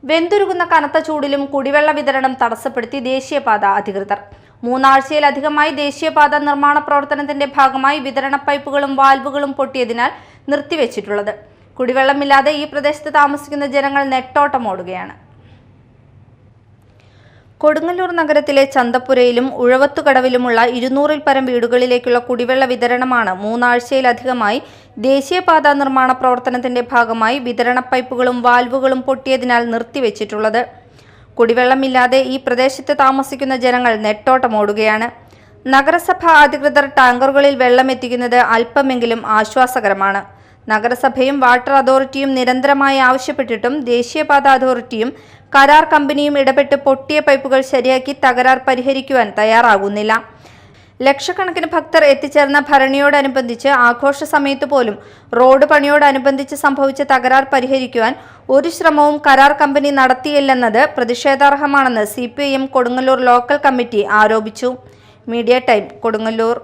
വെന്തുരുകുന്ന കനത്ത ചൂടിലും കുടിവെള്ള വിതരണം തടസ്സപ്പെടുത്തി ദേശീയപാത അധികൃതർ. 3 ആഴ്ചയിലധികമായി ദേശീയപാത നിർമ്മാണ പ്രവർത്തനത്തിന്റെ ഭാഗമായി വിതരണ പൈപ്പുകളും വാൽവുകളും പൊട്ടിയതിനാൽ നിർത്തിവെച്ചിട്ടുള്ളത്. കുടിവെള്ളമില്ലാതെ ഈ പ്രദേശത്ത് താമസിക്കുന്ന ജനങ്ങൾ നെട്ടോട്ടമോടുകയാണ്. കൊടുങ്ങല്ലൂർ നഗരത്തിലെ ചന്തപ്പുരയിലും ഉഴവത്തുകടവിലുമുള്ള 200-ൽ പരം വീടുകളിലേക്കുള്ള കുടിവെള്ള വിതരണമാണ് 3 ആഴ്ചയിലധികമായി ദേശീയപാത നിർമ്മാണ പ്രവർത്തനത്തിന്റെ ഭാഗമായി വിതരണ പൈപ്പുകളും വാൽവുകളും പൊട്ടിയതിനാൽ നിർത്തിവെച്ചിട്ടുള്ളത്. കുടിവെള്ളമില്ലാതെ ഈ പ്രദേശത്ത് താമസിക്കുന്ന ജനങ്ങൾ നെട്ടോട്ടമോടുകയാണ്. നഗരസഭാ അധികൃതർ ടാങ്കറുകളിൽ വെള്ളമെത്തിക്കുന്നത് അല്പമെങ്കിലും ആശ്വാസകരമാണ്. നഗരസഭയും വാട്ടർ അതോറിറ്റിയും നിരന്തരമായി ആവശ്യപ്പെട്ടിട്ടും ദേശീയപാത അതോറിറ്റിയും കരാർ കമ്പനിയും ഇടപെട്ട് പൊട്ടിയ പൈപ്പുകൾ ശരിയാക്കി തകരാർ പരിഹരിക്കുവാൻ തയ്യാറാകുന്നില്ല. ലക്ഷക്കണക്കിന് ഭക്തർ എത്തിച്ചേർന്ന ഭരണിയോടനുബന്ധിച്ച് ആഘോഷ സമയത്ത് പോലും റോഡ് പണിയോടനുബന്ധിച്ച് സംഭവിച്ച തകരാർ പരിഹരിക്കുവാൻ ഒരു ശ്രമവും കരാർ കമ്പനി നടത്തിയില്ലെന്നത് പ്രതിഷേധാർഹമാണെന്ന് CPIM കൊടുങ്ങല്ലൂർ ലോക്കൽ കമ്മിറ്റി ആരോപിച്ചു. Media time, Kodungallur.